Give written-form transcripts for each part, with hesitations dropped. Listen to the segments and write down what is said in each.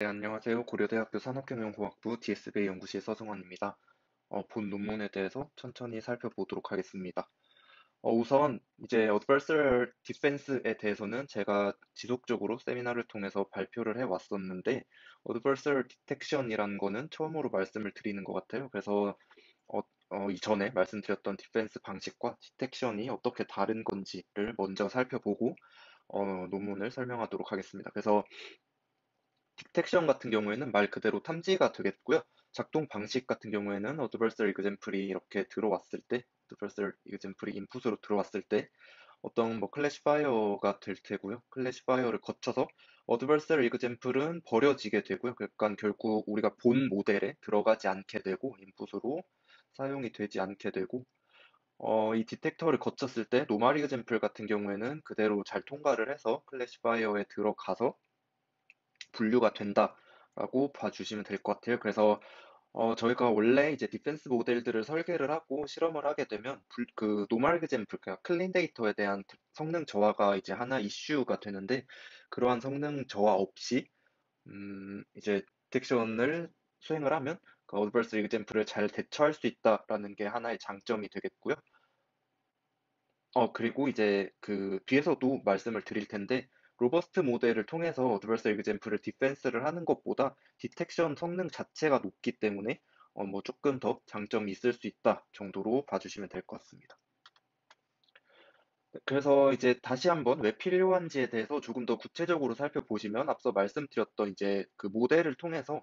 네, 안녕하세요. 고려대학교 산업경영공학부 DSB 연구실 서승원입니다. 본 논문에 대해서 천천히 살펴보도록 하겠습니다. 우선 이제 Adversarial Defense에 대해서는 제가 지속적으로 세미나를 통해서 발표를 해왔었는데 Adversarial Detection이라는 거는 처음으로 말씀을 드리는 것 같아요. 그래서 이전에 말씀드렸던 디펜스 방식과 디텍션이 어떻게 다른 건지를 먼저 살펴보고 논문을 설명하도록 하겠습니다. 그래서 디텍션 같은 경우에는 말 그대로 탐지가 되겠고요. 작동 방식 같은 경우에는 어드버서리 이그젬플이 이렇게 들어왔을 때, 어드버서리 이그젬플이 인풋으로 들어왔을 때 어떤 뭐 클래시파이어가 될 테고요. 클래시파이어를 거쳐서 어드버서리 이그젬플은 버려지게 되고요. 그러니까 결국 우리가 본 모델에 들어가지 않게 되고 인풋으로 사용이 되지 않게 되고 이 디텍터를 거쳤을 때 노멀 이그젬플 같은 경우에는 그대로 잘 통과를 해서 클래시파이어에 들어가서 분류가 된다라고 봐주시면 될 것 같아요. 그래서 저희가 원래 이제 디펜스 모델들을 설계를 하고 실험을 하게 되면 그 노멀 example, 그러니까 클린 데이터에 대한 성능 저하가 이제 하나 이슈가 되는데 그러한 성능 저하 없이 이제 디텍션을 수행을 하면 그 어드버스 example을 잘 대처할 수 있다라는 게 하나의 장점이 되겠고요. 그리고 이제 그 뒤에서도 말씀을 드릴 텐데, 로버스트 모델을 통해서 어드버스 example을 디펜스를 하는 것보다 디텍션 성능 자체가 높기 때문에 뭐 조금 더 장점이 있을 수 있다 정도로 봐주시면 될 것 같습니다. 그래서 이제 다시 한번 왜 필요한지에 대해서 조금 더 구체적으로 살펴보시면 앞서 말씀드렸던 이제 그 모델을 통해서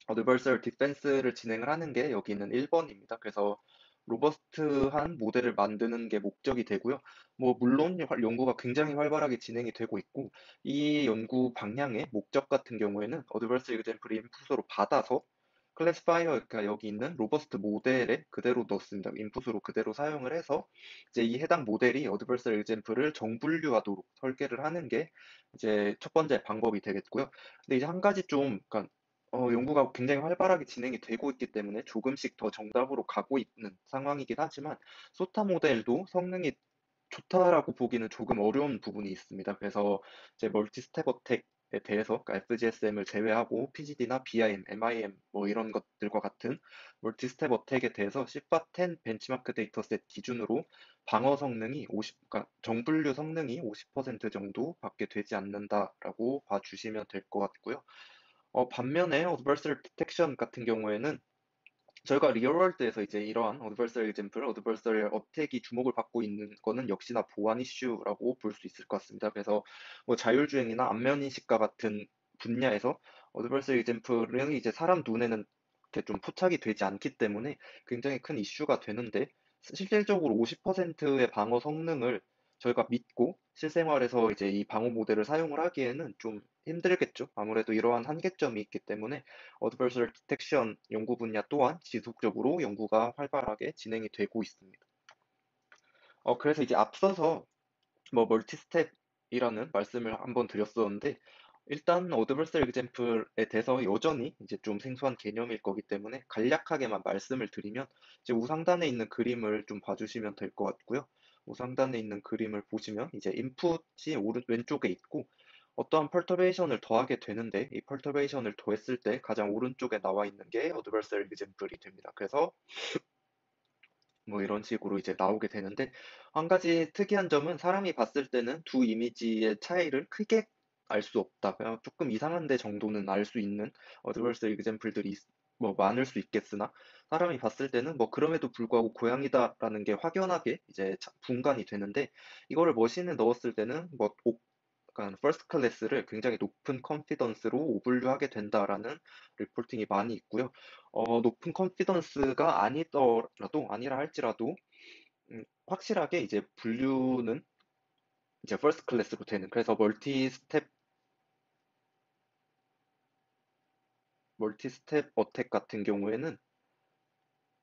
어드버설 디펜스를 진행을 하는 게 여기는 1번입니다. 그래서 로버스트한 모델을 만드는 게 목적이 되고요. 뭐 물론 연구가 굉장히 활발하게 진행이 되고 있고 이 연구 방향의 목적 같은 경우에는 어드버스 example 인풋으로 받아서 클래시파이어, 그러니까 여기 있는 로버스트 모델에 그대로 넣습니다. 인풋으로 그대로 사용을 해서 이제 이 해당 모델이 어드버스 example을 정분류하도록 설계를 하는 게 이제 첫 번째 방법이 되겠고요. 근데 이제 한 가지 좀, 그러니까 연구가 굉장히 활발하게 진행이 되고 있기 때문에 조금씩 더 정답으로 가고 있는 상황이긴 하지만 소타 모델도 성능이 좋다라고 보기는 조금 어려운 부분이 있습니다. 그래서 이제 멀티 스텝 어택에 대해서 그러니까 FGSM을 제외하고 PGD나 BIM, MIM 뭐 이런 것들과 같은 멀티 스텝 어택에 대해서 CFA10 벤치마크 데이터셋 기준으로 방어 성능이 50, 그러니까 정분류 성능이 50% 정도밖에 되지 않는다라고 봐주시면 될 것 같고요. 반면에 어드버설 디텍션 같은 경우에는 저희가 리얼월드에서 이제 이러한 어드버설 example, 어드버설 어택이 주목을 받고 있는 거는 역시나 보안 이슈라고 볼 수 있을 것 같습니다. 그래서 뭐 자율주행이나 안면인식과 같은 분야에서 어드버설 example은 이제 사람 눈에는 이렇게 좀 포착이 되지 않기 때문에 굉장히 큰 이슈가 되는데 실질적으로 50%의 방어 성능을 저희가 믿고 실생활에서 이제 이 방어 모델을 사용을 하기에는 좀 힘들겠죠. 아무래도 이러한 한계점이 있기 때문에 어드버설 디텍션 연구 분야 또한 지속적으로 연구가 활발하게 진행이 되고 있습니다. 그래서 이제 앞서서 뭐 멀티스텝이라는 말씀을 한번 드렸었는데 일단 어드버설 example에 대해서 여전히 이제 좀 생소한 개념일 거기 때문에 간략하게만 말씀을 드리면 이제 우상단에 있는 그림을 좀 봐주시면 될 것 같고요. 우상단에 있는 그림을 보시면 이제 인풋이 왼쪽에 있고 어떠한 펄터베이션을 더하게 되는데 이 펄터베이션을 더했을 때 가장 오른쪽에 나와 있는 게 어드버설 example이 됩니다. 그래서 뭐 이런 식으로 이제 나오게 되는데 한 가지 특이한 점은 사람이 봤을 때는 두 이미지의 차이를 크게 알 수 없다. 그냥 조금 이상한데 정도는 알 수 있는 어드버스 example들이 뭐 많을 수 있겠으나 사람이 봤을 때는 뭐 그럼에도 불구하고 고양이다라는 게 확연하게 이제 분간이 되는데 이거를 머신에 넣었을 때는 뭐 그러니까 퍼스트 클래스를 굉장히 높은 컨피던스로 오분류하게 된다라는 리포팅이 많이 있고요. 높은 컨피던스가 아니더라도 아니라 할지라도 확실하게 이제 분류는 이제 퍼스트 클래스로 되는 그래서 멀티 스텝 어택 같은 경우에는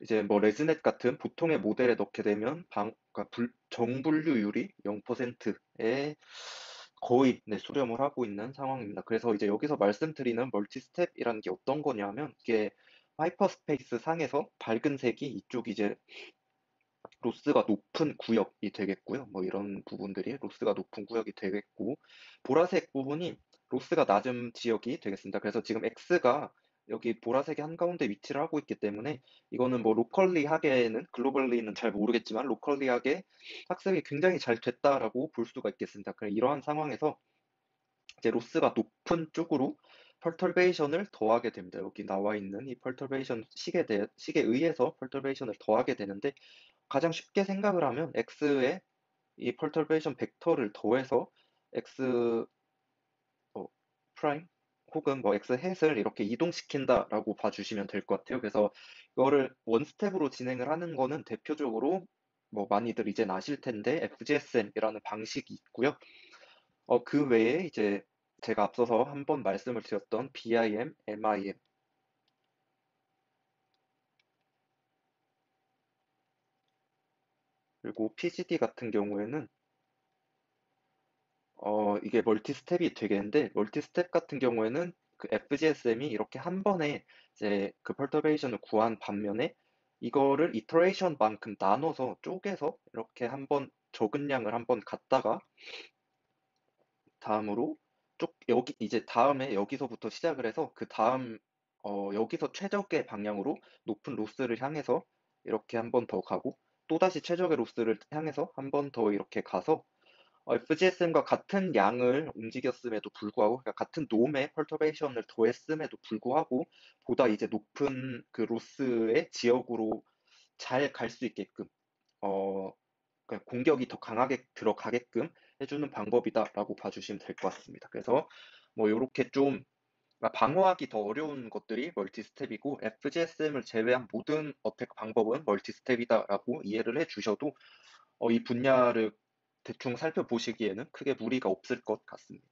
이제 뭐 레즈넷 같은 보통의 모델에 넣게 되면 그러니까 정분류율이 0%에 거의 네, 수렴을 하고 있는 상황입니다. 그래서 이제 여기서 말씀드리는 멀티 스텝이라는 게 어떤 거냐면 이게 하이퍼스페이스 상에서 밝은 색이 이쪽 이제 로스가 높은 구역이 되겠고요. 뭐 이런 부분들이 로스가 높은 구역이 되겠고 보라색 부분이 로스가 낮은 지역이 되겠습니다. 그래서 지금 X가 여기 보라색의 한가운데 위치를 하고 있기 때문에 이거는 뭐 로컬리 하게는 글로벌리는 잘 모르겠지만 로컬리 하게 학습이 굉장히 잘 됐다라고 볼 수가 있겠습니다. 그래 이러한 상황에서 이제 로스가 높은 쪽으로 펄터베이션을 더하게 됩니다. 여기 나와 있는 이 펄터베이션 식에 의해서 펄터베이션을 더하게 되는데 가장 쉽게 생각을 하면 x에 이 펄터베이션 벡터를 더해서 x 어, 프라임 혹은 뭐 x 햇을 이렇게 이동시킨다라고 봐주시면 될 것 같아요. 그래서 이거를 원 스텝으로 진행을 하는 거는 대표적으로 뭐 많이들 이제 아실 텐데 FGSM이라는 방식이 있고요. 그 외에 이제 제가 앞서서 한번 말씀을 드렸던 BIM, MIM, 그리고 PGD 같은 경우에는 이게 멀티 스텝이 되겠는데 멀티 스텝 같은 경우에는 그 FGSM이 이렇게 한 번에 이제 그 perturbation을 구한 반면에 이거를 이터레이션만큼 나눠서 쪼개서 이렇게 한번 적은 양을 한번 갖다가 다음으로 여기 이제 다음에 여기서부터 시작을 해서 그 다음 여기서 최적의 방향으로 높은 로스를 향해서 이렇게 한번 더 가고 또다시 최적의 로스를 향해서 한번 더 이렇게 가서 FGSM과 같은 양을 움직였음에도 불구하고 그러니까 같은 놈의 펄터베이션을 더했음에도 불구하고 보다 이제 높은 그 로스의 지역으로 잘 갈 수 있게끔 어, 그러니까 공격이 더 강하게 들어가게끔 해주는 방법이다라고 봐주시면 될 것 같습니다. 그래서 뭐 이렇게 좀 방어하기 더 어려운 것들이 멀티 스텝이고 FGSM을 제외한 모든 어택 방법은 멀티 스텝이다라고 이해를 해주셔도 이 분야를 대충 살펴보시기에는 크게 무리가 없을 것 같습니다.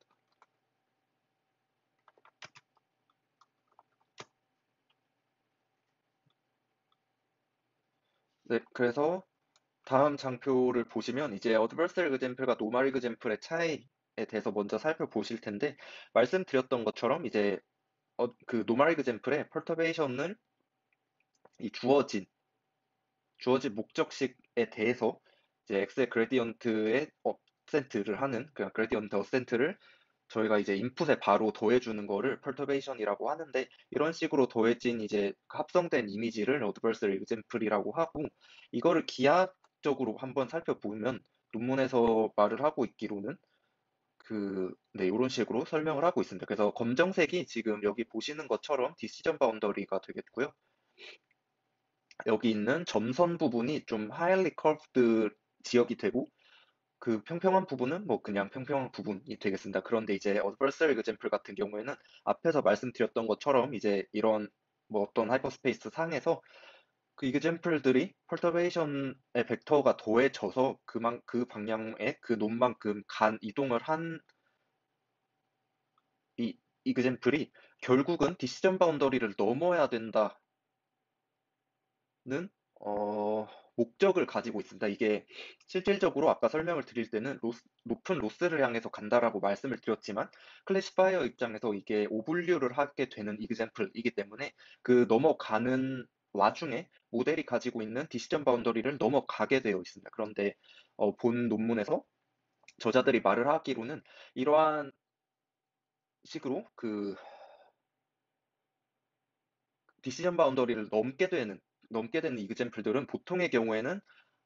네, 그래서 다음 장표를 보시면 이제 어드버설 example과 노멀 example의 차이에 대해서 먼저 살펴보실 텐데 말씀드렸던 것처럼 이제 그 노멀 example의 perturbation을 이 주어진 목적식에 대해서 이제 x의 그레디언트의 어센트를 하는 그 그레디언트 어센트를 저희가 이제 인풋에 바로 더해주는 거를 perturbation이라고 하는데 이런 식으로 더해진 이제 그 합성된 이미지를 adversary example이라고 하고 이거를 기하학적으로 한번 살펴보면 논문에서 말을 하고 있기로는 네, 이런 식으로 설명을 하고 있습니다. 그래서 검정색이 지금 여기 보시는 것처럼 디시전 바운더리가 되겠고요. 여기 있는 점선 부분이 좀 highly curved 지역이 되고 그 평평한 부분은 뭐 그냥 평평한 부분이 되겠습니다. 그런데 이제 adversarial example 같은 경우에는 앞에서 말씀드렸던 것처럼 이제 이런 뭐 어떤 하이퍼스페이스 상에서 그 example들이 perturbation의 벡터가 더해져서 그 방향의 그 놈만큼 이동을 한 이 example이 결국은 decision boundary를 넘어야 된다는 목적을 가지고 있습니다. 이게 실질적으로 아까 설명을 드릴 때는 높은 로스를 향해서 간다라고 말씀을 드렸지만 클래시파이어 입장에서 이게 오분류를 하게 되는 이그젬플이기 때문에 그 넘어가는 와중에 모델이 가지고 있는 디시전 바운더리를 넘어가게 되어 있습니다. 그런데 본 논문에서 저자들이 말을 하기로는 이러한 식으로 그 디시전 바운더리를 넘게 되는 이그젬플들은 보통의 경우에는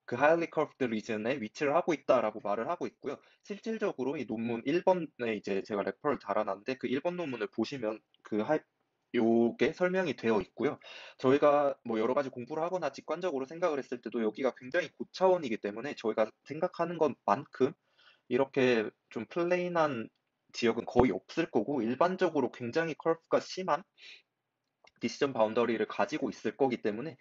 그 highly curved region에 위치를 하고 있다라고 말을 하고 있고요. 실질적으로 이 논문 1번에 이제 제가 레퍼를 달아놨는데 그 1번 논문을 보시면 요게 설명이 되어 있고요. 저희가 뭐 여러 가지 공부를 하거나 직관적으로 생각을 했을 때도 여기가 굉장히 고차원이기 때문에 저희가 생각하는 것만큼 이렇게 좀 플레인한 지역은 거의 없을 거고 일반적으로 굉장히 커브가 심한 디시전 바운더리를 가지고 있을 거기 때문에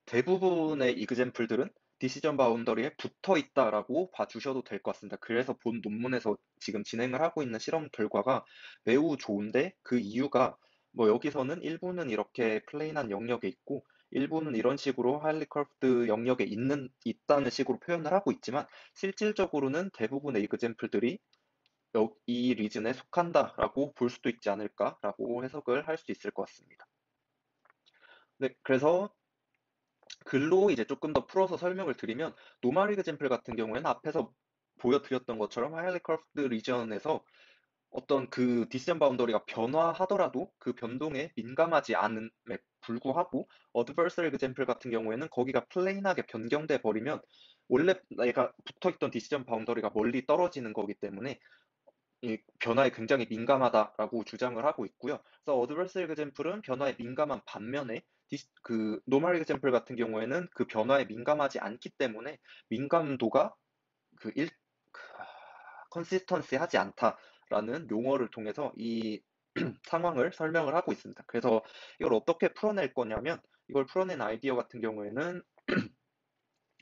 대부분의 이그젬플들은 디시전 바운더리에 붙어 있다라고 봐주셔도 될 것 같습니다. 그래서 본 논문에서 지금 진행을 하고 있는 실험 결과가 매우 좋은데 그 이유가 뭐 여기서는 일부는 이렇게 플레인한 영역에 있고 일부는 이런 식으로 하일리 커브드 영역에 있다는 식으로 표현을 하고 있지만 실질적으로는 대부분의 이그젬플들이 이 리즌에 속한다라고 볼 수도 있지 않을까라고 해석을 할 수 있을 것 같습니다. 네, 그래서 글로 이제 조금 더 풀어서 설명을 드리면 노멀 이그젬플 같은 경우에는 앞에서 보여드렸던 것처럼 하이리 커브드 리전에서 어떤 그 디시전 바운더리가 변화하더라도 그 변동에 민감하지 않음에 불구하고 어드버설 example 같은 경우에는 거기가 플레인하게 변경돼 버리면 원래 내가 붙어있던 디시전 바운더리가 멀리 떨어지는 거기 때문에 이 변화에 굉장히 민감하다라고 주장을 하고 있고요. 그래서 어드버설 example은 변화에 민감한 반면에 그 노멀 example 같은 경우에는 그 변화에 민감하지 않기 때문에 민감도가 그 컨시스턴시 하지 않다라는 용어를 통해서 이 상황을 설명을 하고 있습니다. 그래서 이걸 어떻게 풀어낼 거냐면 이걸 풀어낸 아이디어 같은 경우에는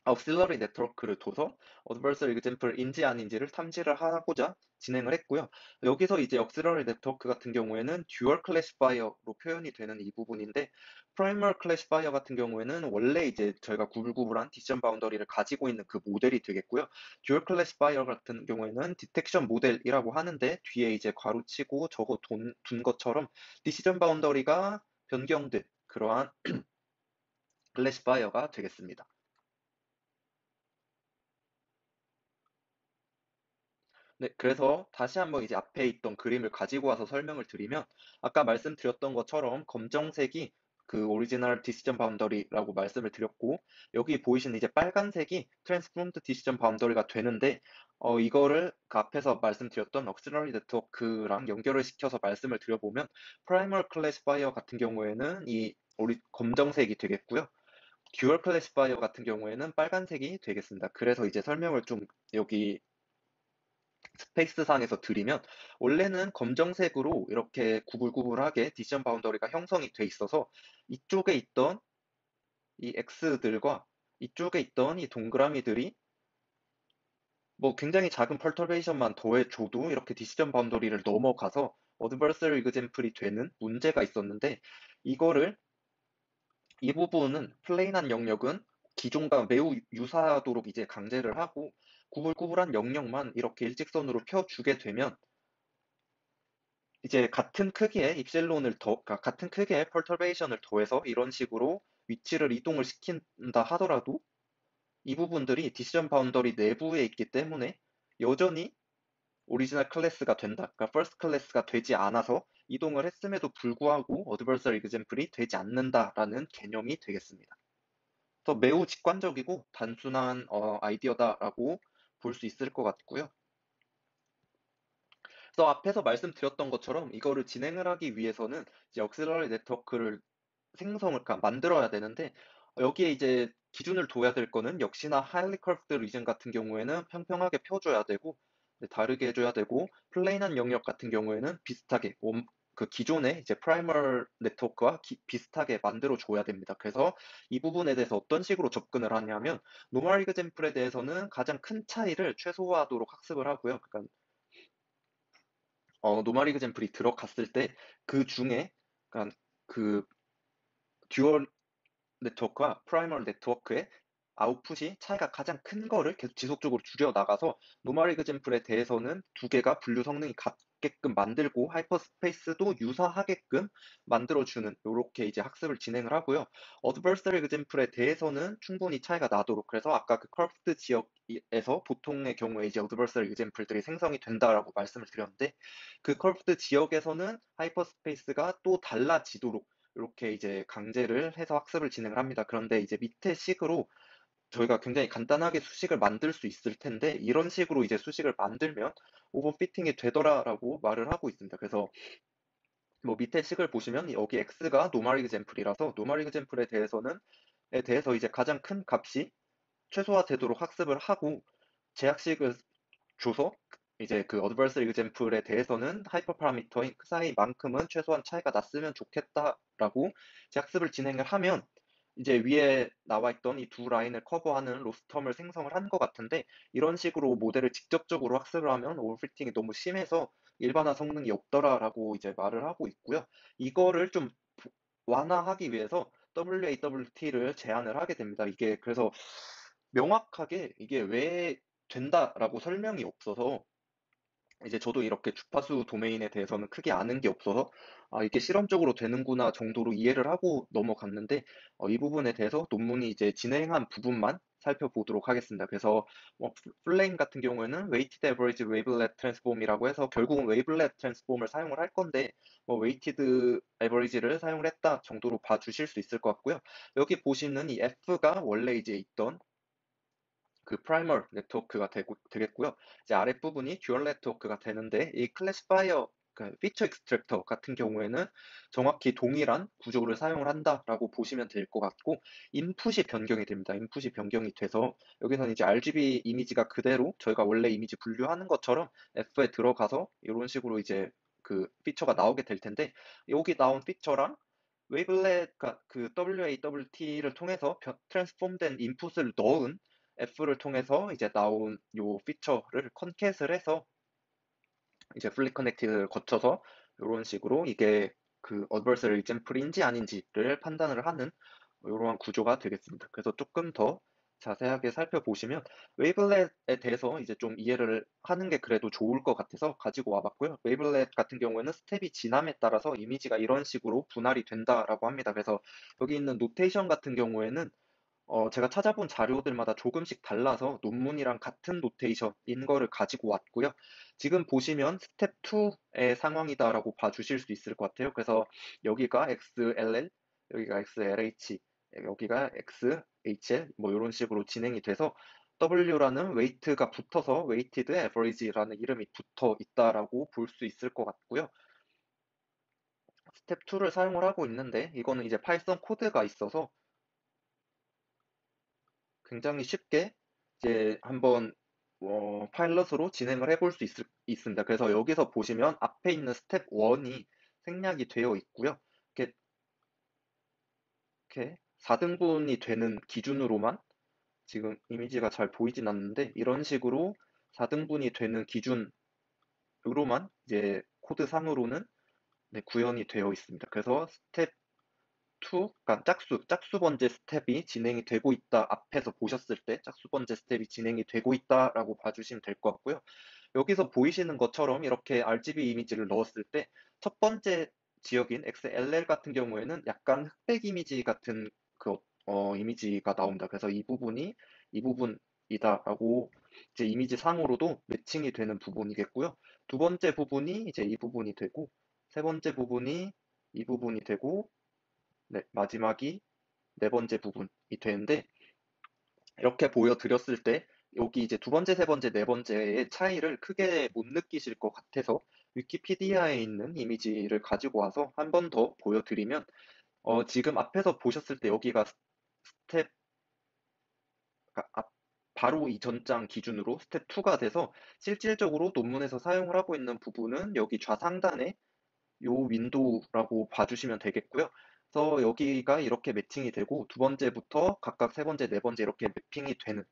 auxiliary 네트워크를 둬서 adversary example인지 아닌지를 탐지를 하고자 진행을 했고요. 여기서 이제 auxiliary 네트워크 같은 경우에는 dual classifier로 표현이 되는 이 부분인데 primary classifier 같은 경우에는 원래 이제 저희가 구불구불한 decision boundary를 가지고 있는 그 모델이 되겠고요. dual classifier 같은 경우에는 detection 모델이라고 하는데 뒤에 이제 괄호치고 적어 둔 것처럼 decision boundary가 변경된 그러한 classifier가 되겠습니다. 네, 그래서 다시 한번 이제 앞에 있던 그림을 가지고 와서 설명을 드리면 아까 말씀드렸던 것처럼 검정색이 그 오리지널 디시전 바운더리라고 말씀을 드렸고 여기 보이시는 이제 빨간색이 트랜스포음드 디시전 바운더리가 되는데 이거를 그 앞에서 말씀드렸던 럭셔리 네트워크랑 연결을 시켜서 말씀을 드려보면 프라이머리 클래시파이어 같은 경우에는 이 우리 검정색이 되겠고요. 듀얼 클래시파이어 같은 경우에는 빨간색이 되겠습니다. 그래서 이제 설명을 좀 여기 스페이스상에서 드리면 원래는 검정색으로 이렇게 구불구불하게 디시전 바운더리가 형성이 돼 있어서 이쪽에 있던 이 X들과 이쪽에 있던 이 동그라미들이 뭐 굉장히 작은 펄터베이션만 더해줘도 이렇게 디시전 바운더리를 넘어가서 어드버서리 이그젠플이 되는 문제가 있었는데 이거를 이 부분은 플레인한 영역은 기존과 매우 유사하도록 이제 강제를 하고 구불구불한 영역만 이렇게 일직선으로 펴주게 되면 이제 같은 크기의 입실론을 그러니까 같은 크기의 펄터베이션을 더해서 이런 식으로 위치를 이동을 시킨다 하더라도 이 부분들이 디시전 바운더리 내부에 있기 때문에 여전히 오리지널 클래스가 된다. 그러니까 퍼스트 클래스가 되지 않아서 이동을 했음에도 불구하고 어드버서리 example이 되지 않는다라는 개념이 되겠습니다. 그래서 매우 직관적이고 단순한 아이디어다라고 볼 수 있을 것 같고요. 그래서 앞에서 말씀드렸던 것처럼 이거를 진행을 하기 위해서는 이제 억실러리 네트워크를 그러니까 만들어야 되는데 여기에 이제 기준을 둬야 될 거는 역시나 하이리 커브드 리전 같은 경우에는 평평하게 펴줘야 되고 다르게 해줘야 되고 플레인한 영역 같은 경우에는 비슷하게 그 기존의 이제 프라이머 네트워크와 비슷하게 만들어 줘야 됩니다. 그래서 이 부분에 대해서 어떤 식으로 접근을 하냐면 노멀 이그젠플에 대해서는 가장 큰 차이를 최소화하도록 학습을 하고요. 그러니까 노멀 이그젠플이 들어갔을 때 그 중에 그러니까 그 듀얼 네트워크와 프라이머리 네트워크의 아웃풋이 차이가 가장 큰 거를 계속 지속적으로 줄여 나가서 노멀 이그젠플에 대해서는 두 개가 분류 성능이 같게끔 만들고 하이퍼스페이스도 유사하게끔 만들어주는 이렇게 이제 학습을 진행을 하고요. 어드버서리 이그젠플에 대해서는 충분히 차이가 나도록 그래서 아까 그 커브드 지역에서 보통의 경우에 이제 어드버서리 이그젠플들이 생성이 된다라고 말씀을 드렸는데 그 커브드 지역에서는 하이퍼스페이스가 또 달라지도록 이렇게 이제 강제를 해서 학습을 진행을 합니다. 그런데 이제 밑에 식으로 저희가 굉장히 간단하게 수식을 만들 수 있을 텐데 이런 식으로 이제 수식을 만들면 오버피팅이 되더라라고 말을 하고 있습니다. 그래서 뭐 밑에 식을 보시면 여기 x가 노멀 이그젠플이라서 노멀 이그젠플에 대해서 이제 가장 큰 값이 최소화되도록 학습을 하고 제약식을 줘서 이제 그 어드버서리 example에 대해서는 하이퍼 파라미터인 그 사이만큼은 최소한 차이가 났으면 좋겠다라고 이제 학습을 진행을 하면 이제 위에 나와 있던 이 두 라인을 커버하는 로스텀을 생성을 한 것 같은데 이런 식으로 모델을 직접적으로 학습을 하면 오버피팅이 너무 심해서 일반화 성능이 없더라라고 이제 말을 하고 있고요. 이거를 좀 완화하기 위해서 WAWT를 제안을 하게 됩니다. 이게 그래서 명확하게 이게 왜 된다라고 설명이 없어서 이제 저도 이렇게 주파수 도메인에 대해서는 크게 아는 게 없어서 아, 이게 실험적으로 되는구나 정도로 이해를 하고 넘어갔는데 이 부분에 대해서 논문이 이제 진행한 부분만 살펴보도록 하겠습니다. 그래서 플레임 같은 경우에는 weighted average wavelet transform이라고 해서 결국은 wavelet transform을 사용을 할 건데 weighted average를 사용을 했다 정도로 봐주실 수 있을 것 같고요. 여기 보시는 이 F가 원래 이제 있던 그 프라이머 네트워크가 되겠고요. 이제 아랫부분이 듀얼 네트워크가 되는데 이 클래시파이어 그 피처 익스트랙터 같은 경우에는 정확히 동일한 구조를 사용을 한다라고 보시면 될 것 같고 인풋이 변경이 됩니다. 인풋이 변경이 돼서 여기서는 이제 RGB 이미지가 그대로 저희가 원래 이미지 분류하는 것처럼 F에 들어가서 이런 식으로 이제 그 피처가 나오게 될 텐데 여기 나온 피처랑 웨이블렛 그 WAWT를 통해서 트랜스폼된 인풋을 넣은 F를 통해서 이제 나온 요 피처를 컨캣을 해서 이제 플리 커넥티드를 거쳐서 이런 식으로 이게 그 어드버서리 example인지 아닌지를 판단을 하는 이러한 구조가 되겠습니다. 그래서 조금 더 자세하게 살펴보시면 웨이블렛에 대해서 이제 좀 이해를 하는 게 그래도 좋을 것 같아서 가지고 와봤고요. 웨이블렛 같은 경우에는 스텝이 지남에 따라서 이미지가 이런 식으로 분할이 된다라고 합니다. 그래서 여기 있는 노테이션 같은 경우에는 제가 찾아본 자료들마다 조금씩 달라서 논문이랑 같은 노테이션인 거를 가지고 왔고요. 지금 보시면 스텝 2의 상황이다라고 봐주실 수 있을 것 같아요. 그래서 여기가 XLL, 여기가 XLH, 여기가 XHL, 뭐 이런 식으로 진행이 돼서 W라는 웨이트가 붙어서 웨이티드 에버리지라는 이름이 붙어 있다라고 볼 수 있을 것 같고요. 스텝 2를 사용을 하고 있는데 이거는 이제 파이썬 코드가 있어서 굉장히 쉽게 이제 한번 파일럿으로 진행을 해볼 수 있습니다. 그래서 여기서 보시면 앞에 있는 스텝 1이 생략이 되어 있고요. 이렇게, 이렇게 4등분이 되는 기준으로만 지금 이미지가 잘 보이진 않는데 이런 식으로 4등분이 되는 기준으로만 이제 코드상으로는 네, 구현이 되어 있습니다. 그래서 스텝 2, 그러니까 짝수 번째 스텝이 진행이 되고 있다. 앞에서 보셨을 때 짝수 번째 스텝이 진행이 되고 있다라고 봐주시면 될 것 같고요. 여기서 보이시는 것처럼 이렇게 RGB 이미지를 넣었을 때 첫 번째 지역인 XLL 같은 경우에는 약간 흑백 이미지 같은 그 이미지가 나옵니다. 그래서 이 부분이다라고 이제 이미지 상으로도 매칭이 되는 부분이겠고요. 두 번째 부분이 이제 이 부분이 되고 세 번째 부분이 이 부분이 되고 네, 마지막이 네 번째 부분이 되는데 이렇게 보여드렸을 때 여기 이제 두 번째, 세 번째, 네 번째의 차이를 크게 못 느끼실 것 같아서 위키피디아에 있는 이미지를 가지고 와서 한 번 더 보여드리면 지금 앞에서 보셨을 때 여기가 스텝 그러니까 바로 이 전장 기준으로 스텝 2가 돼서 실질적으로 논문에서 사용을 하고 있는 부분은 여기 좌상단에 요 윈도우라고 봐주시면 되겠고요. 그래서 여기가 이렇게 매칭이 되고 두 번째부터 각각 세 번째, 네 번째 이렇게 매핑이 되는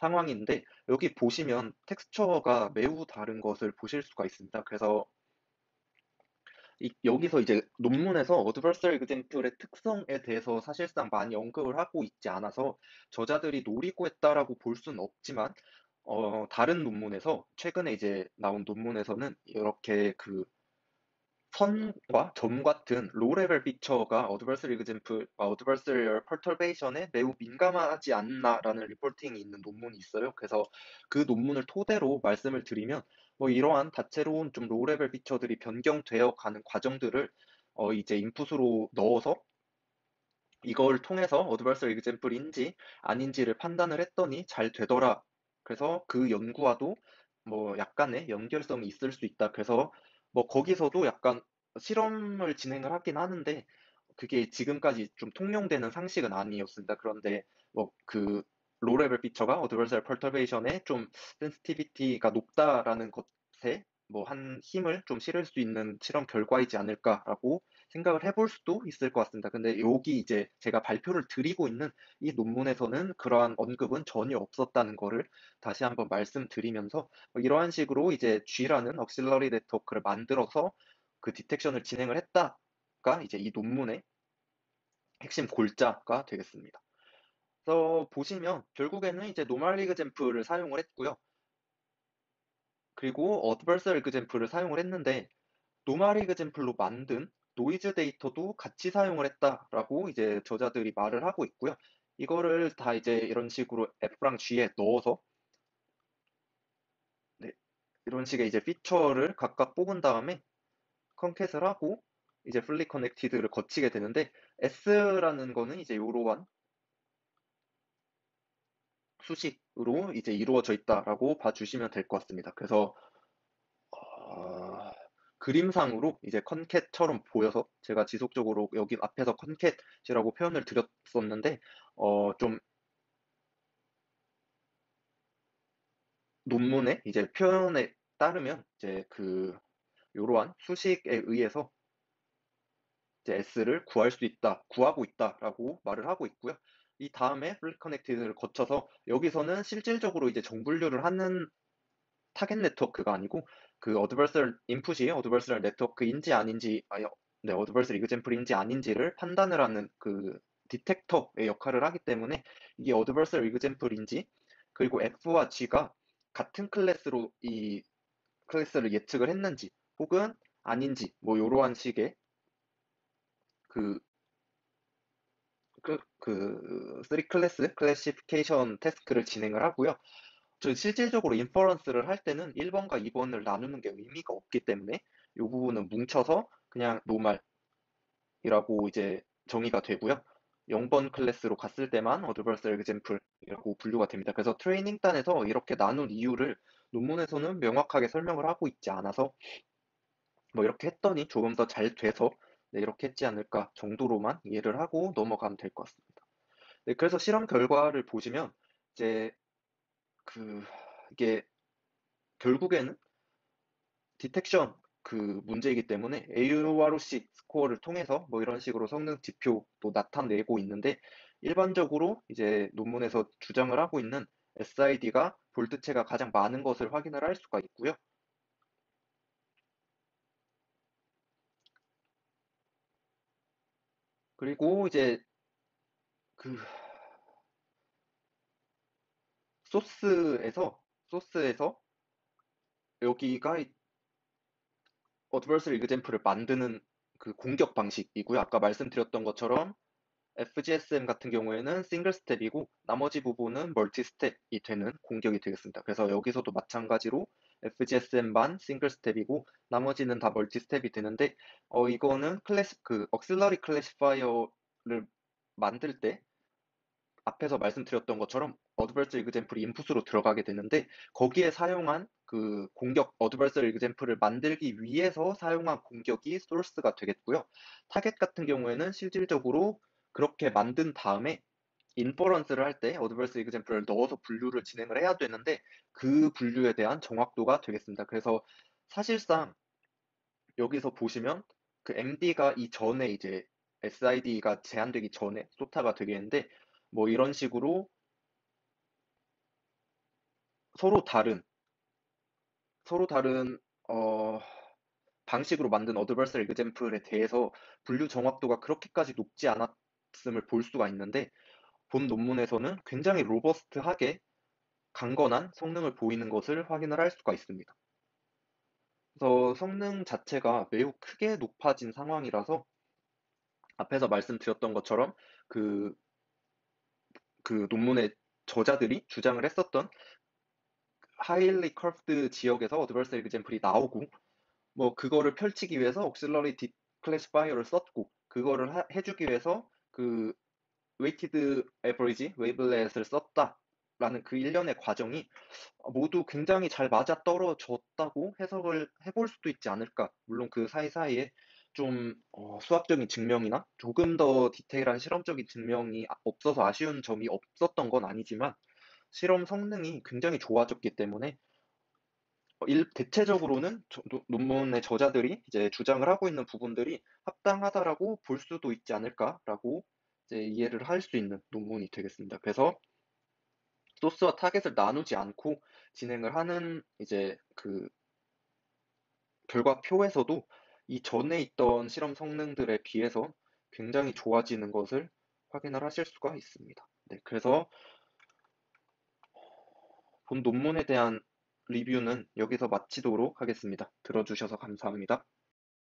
상황인데 여기 보시면 텍스처가 매우 다른 것을 보실 수가 있습니다. 그래서 여기서 이제 논문에서 어드버서리 example의 특성에 대해서 사실상 많이 언급을 하고 있지 않아서 저자들이 노리고 했다라고 볼 수는 없지만 다른 논문에서 최근에 이제 나온 논문에서는 이렇게 그 선과 점 같은 로우 레벨 피처가 어드버서리 example, 어드버서리얼 퍼터베이션에 매우 민감하지 않나라는 리포팅이 있는 논문이 있어요. 그래서 그 논문을 토대로 말씀을 드리면 뭐 이러한 다채로운 좀 로우 레벨 피처들이 변경되어 가는 과정들을 이제 인풋으로 넣어서 이걸 통해서 어드버서리 example인지 아닌지를 판단을 했더니 잘 되더라. 그래서 그 연구와도 뭐 약간의 연결성이 있을 수 있다. 그래서 뭐 거기서도 약간 실험을 진행을 하긴 하는데 그게 지금까지 좀 통용되는 상식은 아니었습니다. 그런데 뭐 그 로레벨 피처가 어드버서리 퍼터베이션에 좀 센시티비티가 높다라는 것에 뭐 한 힘을 좀 실을 수 있는 실험 결과이지 않을까라고 생각을 해볼 수도 있을 것 같습니다. 근데 여기 이제 제가 발표를 드리고 있는 이 논문에서는 그러한 언급은 전혀 없었다는 거를 다시 한번 말씀드리면서 이러한 식으로 이제 G라는 억실러리 네트워크를 만들어서 그 디텍션을 진행을 했다가 이제 이 논문의 핵심 골자가 되겠습니다. 그래서 보시면 결국에는 이제 노멀 리그 젬플을 사용을 했고요. 그리고 어드버설 example을 사용을 했는데 노멀 example로 만든 노이즈 데이터도 같이 사용을 했다라고 이제 저자들이 말을 하고 있고요. 이거를 다 이제 이런 식으로 F랑 G에 넣어서 네, 이런 식의 이제 피처를 각각 뽑은 다음에 컨캣을 하고 이제 fully connected를 거치게 되는데 S라는 거는 이제 이러한 수식으로 이제 이루어져 있다라고 봐주시면 될 것 같습니다. 그래서 어, 그림상으로 이제 컨캣처럼 보여서 제가 지속적으로 여기 앞에서 컨캣이라고 표현을 드렸었는데 좀 논문의 이제 표현에 따르면 이제 그 이러한 수식에 의해서 이제 S를 구할 수 있다, 구하고 있다라고 말을 하고 있고요. 이 다음에 fully connected를 거쳐서 여기서는 실질적으로 이제 정분류를 하는 타겟 네트워크가 아니고 그 어드버설 인풋이 어드버설 네트워크인지 아닌지 네, 어드버설 이그젠플인지 아닌지를 판단을 하는 그 디텍터의 역할을 하기 때문에 이게 어드버설 이그젠플인지 그리고 F와 G가 같은 클래스로 이 클래스를 예측을 했는지 혹은 아닌지 뭐 이러한 식의 그 쓰리 클래스 클래시피케이션 태스크를 진행을 하고요. 저 실질적으로 인퍼런스를 할 때는 1번과 2번을 나누는 게 의미가 없기 때문에 이 부분은 뭉쳐서 그냥 노말이라고 이제 정의가 되고요. 0번 클래스로 갔을 때만 어드버스 example이라고 분류가 됩니다. 그래서 트레이닝단에서 이렇게 나눈 이유를 논문에서는 명확하게 설명을 하고 있지 않아서 뭐 이렇게 했더니 조금 더 잘 돼서 네, 이렇게 했지 않을까 정도로만 이해를 하고 넘어가면 될 것 같습니다. 네, 그래서 실험 결과를 보시면 이제 그 이게 결국에는 디텍션 그 문제이기 때문에 AUROC 스코어를 통해서 뭐 이런 식으로 성능 지표도 나타내고 있는데 일반적으로 이제 논문에서 주장을 하고 있는 SID가 볼트체가 가장 많은 것을 확인을 할 수가 있고요. 그리고 이제 그 소스에서 여기가 어드버스 example을 만드는 그 공격 방식이고요. 아까 말씀드렸던 것처럼 FGSM 같은 경우에는 싱글 스텝이고 나머지 부분은 멀티 스텝이 되는 공격이 되겠습니다. 그래서 여기서도 마찬가지로 FGSM만 싱글 스텝이고 나머지는 다 멀티 스텝이 되는데 이거는 그 억실러리 클래시파이어를 만들 때 앞에서 말씀드렸던 것처럼 어드버스 example이 인풋으로 들어가게 되는데 거기에 사용한 그 공격 어드버스 example을 만들기 위해서 사용한 공격이 소스가 되겠고요. 타겟 같은 경우에는 실질적으로 그렇게 만든 다음에 인퍼런스를 할 때 어드버스 example을 넣어서 분류를 진행을 해야 되는데 그 분류에 대한 정확도가 되겠습니다. 그래서 사실상 여기서 보시면 그 MD가 이전에 이제 SID가 제한되기 전에 소타가 되겠는데 뭐 이런 식으로 서로 다른 서로 다른 어, 방식으로 만든 어드버스 example에 대해서 분류 정확도가 그렇게까지 높지 않았음을 볼 수가 있는데 본 논문에서는 굉장히 로버스트하게 강건한 성능을 보이는 것을 확인을 할 수가 있습니다. 그래서 성능 자체가 매우 크게 높아진 상황이라서 앞에서 말씀드렸던 것처럼 그, 그 논문의 저자들이 주장을 했었던 하일리 커브드 지역에서 어드버스 example이 나오고 뭐 그거를 펼치기 위해서 옥실러리 클래시파이어를 썼고 그거를 해주기 위해서 그 웨이티드 에버리지 웨이블렛을 썼다라는 그 일련의 과정이 모두 굉장히 잘 맞아 떨어졌다고 해석을 해볼 수도 있지 않을까. 물론 그 사이사이에 좀 수학적인 증명이나 조금 더 디테일한 실험적인 증명이 없어서 아쉬운 점이 없었던 건 아니지만 실험 성능이 굉장히 좋아졌기 때문에 대체적으로는 논문의 저자들이 이제 주장을 하고 있는 부분들이 합당하다라고 볼 수도 있지 않을까라고 이제 이해를 할 수 있는 논문이 되겠습니다. 그래서 소스와 타겟을 나누지 않고 진행을 하는 이제 그 결과표에서도 이 전에 있던 실험 성능들에 비해서 굉장히 좋아지는 것을 확인을 하실 수가 있습니다. 네, 그래서 본 논문에 대한 리뷰는 여기서 마치도록 하겠습니다. 들어주셔서 감사합니다.